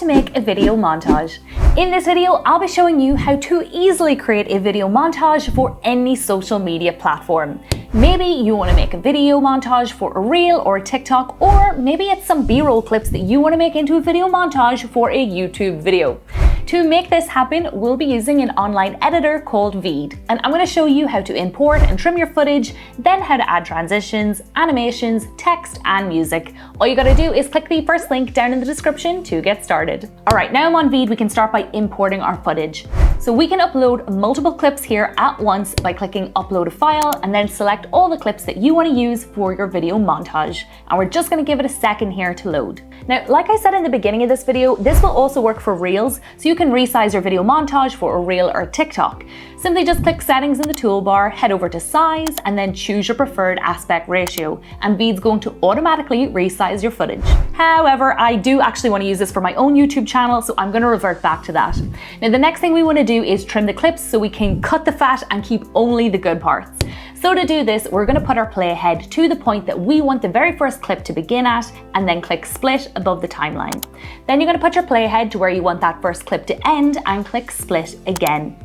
to make a video montage. In this video, I'll be showing you how to easily create a video montage for any social media platform. Maybe you want to make a video montage for a reel or a TikTok, or maybe it's some B-roll clips that you want to make into a video montage for a YouTube video. To make this happen, we'll be using an online editor called VEED, and I'm going to show you how to import and trim your footage, then how to add transitions, animations, text, and music. All you gotta do is click the first link down in the description to get started. Alright, now I'm on VEED, we can start by importing our footage. So we can upload multiple clips here at once by clicking upload a file and then select all the clips that you want to use for your video montage. And we're just going to give it a second here to load. Now, like I said in the beginning of this video, this will also work for reels, so you can resize your video montage for a reel or a TikTok. Simply just click settings in the toolbar, head over to size, and then choose your preferred aspect ratio, and VEED's going to automatically resize your footage. However, I do actually want to use this for my own YouTube channel, so I'm going to revert back to that. Now, the next thing we want to do is trim the clips so we can cut the fat and keep only the good parts. So to do this, we're going to put our playhead to the point that we want the very first clip to begin at, and then click split above the timeline. Then you're going to put your playhead to where you want that first clip to end and click split again.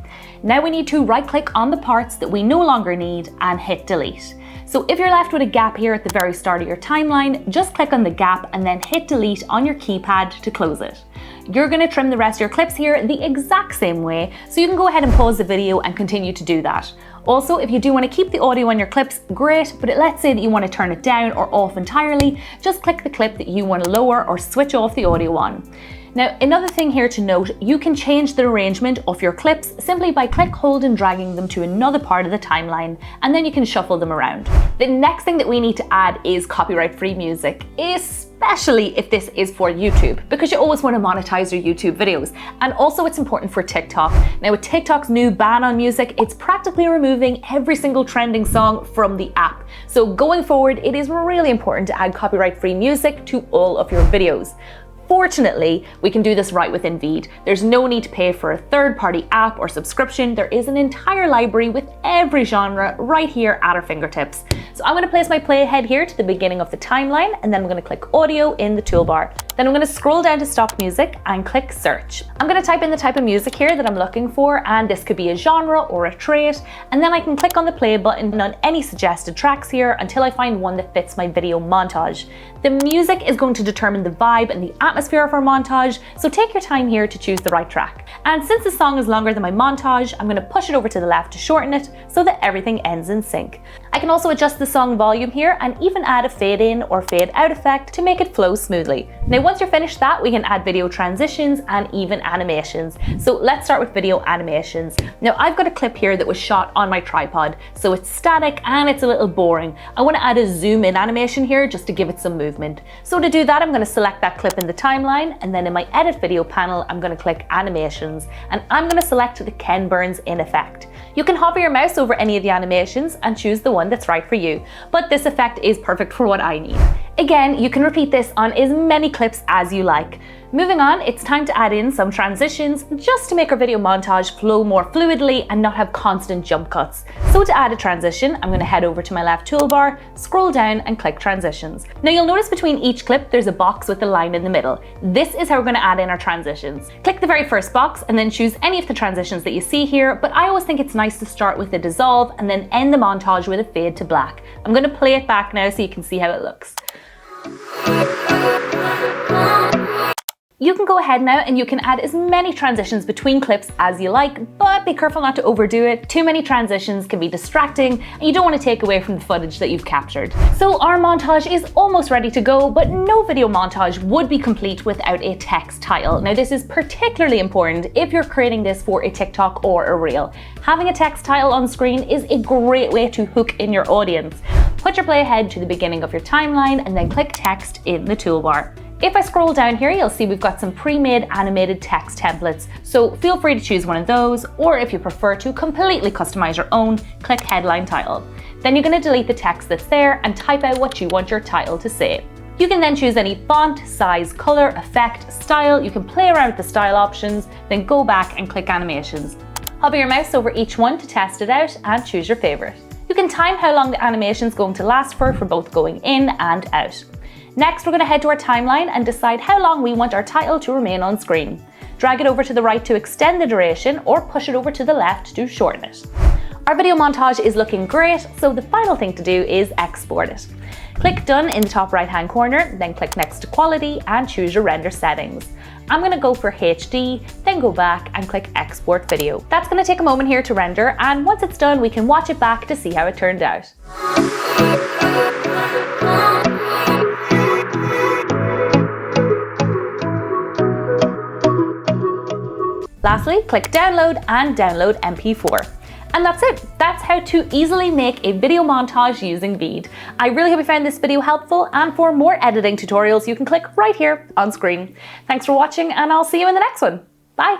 Now we need to right click on the parts that we no longer need and hit delete. So if you're left with a gap here at the very start of your timeline, just click on the gap and then hit delete on your keypad to close it. You're going to trim the rest of your clips here the exact same way, so you can go ahead and pause the video and continue to do that. Also, if you do want to keep the audio on your clips, great, but let's say that you want to turn it down or off entirely, just click the clip that you want to lower or switch off the audio on. Now, another thing here to note, you can change the arrangement of your clips simply by click, hold, and dragging them to another part of the timeline, and then you can shuffle them around. The next thing that we need to add is copyright-free music, especially if this is for YouTube, because you always want to monetize your YouTube videos. And also it's important for TikTok. Now, with TikTok's new ban on music, it's practically removing every single trending song from the app. So going forward, it is really important to add copyright-free music to all of your videos. Fortunately, we can do this right within VEED. There's no need to pay for a third-party app or subscription. There is an entire library with every genre right here at our fingertips. So I'm going to place my playhead here to the beginning of the timeline, and then I'm going to click audio in the toolbar. Then I'm going to scroll down to stock music and click search. I'm going to type in the type of music here that I'm looking for, and this could be a genre or a trait, and then I can click on the play button on any suggested tracks here until I find one that fits my video montage. The music is going to determine the vibe and the atmosphere of our montage, so take your time here to choose the right track. And since the song is longer than my montage, I'm going to push it over to the left to shorten it so that everything ends in sync. I can also adjust the song volume here and even add a fade in or fade out effect to make it flow smoothly. Now, once you're finished that, we can add video transitions and even animations. So let's start with video animations. Now, I've got a clip here that was shot on my tripod, so it's static and it's a little boring. I want to add a zoom in animation here just to give it some movement. So to do that, I'm going to select that clip in the timeline, and then in my edit video panel, I'm going to click animations, and I'm going to select the Ken Burns in effect. You can hover your mouse over any of the animations and choose the one that's right for you, but this effect is perfect for what I need. Again, you can repeat this on as many clips as you like. Moving on, it's time to add in some transitions just to make our video montage flow more fluidly and not have constant jump cuts. So to add a transition, I'm going to head over to my left toolbar, scroll down and click transitions. Now you'll notice between each clip there's a box with a line in the middle. This is how we're going to add in our transitions. Click the very first box and then choose any of the transitions that you see here, but I always think it's nice to start with a dissolve and then end the montage with a fade to black. I'm going to play it back now so you can see how it looks. You can go ahead now and you can add as many transitions between clips as you like, but be careful not to overdo it. Too many transitions can be distracting and you don't want to take away from the footage that you've captured. So our montage is almost ready to go, but no video montage would be complete without a text title. Now, this is particularly important if you're creating this for a TikTok or a reel. Having a text title on screen is a great way to hook in your audience. Put your playhead to the beginning of your timeline and then click text in the toolbar. If I scroll down here, you'll see we've got some pre-made animated text templates, so feel free to choose one of those, or if you prefer to completely customize your own, click headline title. Then you're going to delete the text that's there and type out what you want your title to say. You can then choose any font, size, color, effect, style. You can play around with the style options, then go back and click animations. Hover your mouse over each one to test it out and choose your favorite. You can time how long the animation is going to last for both going in and out. Next, we're going to head to our timeline and decide how long we want our title to remain on screen. Drag it over to the right to extend the duration, or push it over to the left to shorten it. Our video montage is looking great, so the final thing to do is export it. Click Done in the top right hand corner, then click Next to Quality and choose your render settings. I'm going to go for HD, then go back and click Export Video. That's going to take a moment here to render, and once it's done we can watch it back to see how it turned out. Lastly, click Download and download MP4. And that's it. That's how to easily make a video montage using VEED. I really hope you found this video helpful, and for more editing tutorials you can click right here on screen. Thanks for watching, and I'll see you in the next one. Bye!